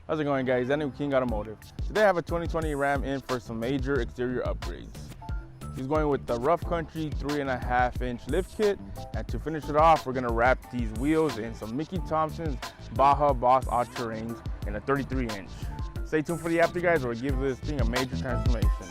How's it going, guys? Daniel King Automotive. Today I have a 2020 Ram in for some major exterior upgrades. He's going with the Rough Country 3.5-inch lift kit, and to finish it off, we're gonna wrap these wheels in some Mickey Thompson's Baja Boss All-Terrains in a 33-inch. Stay tuned for the after, guys, or we'll give this thing a major transformation.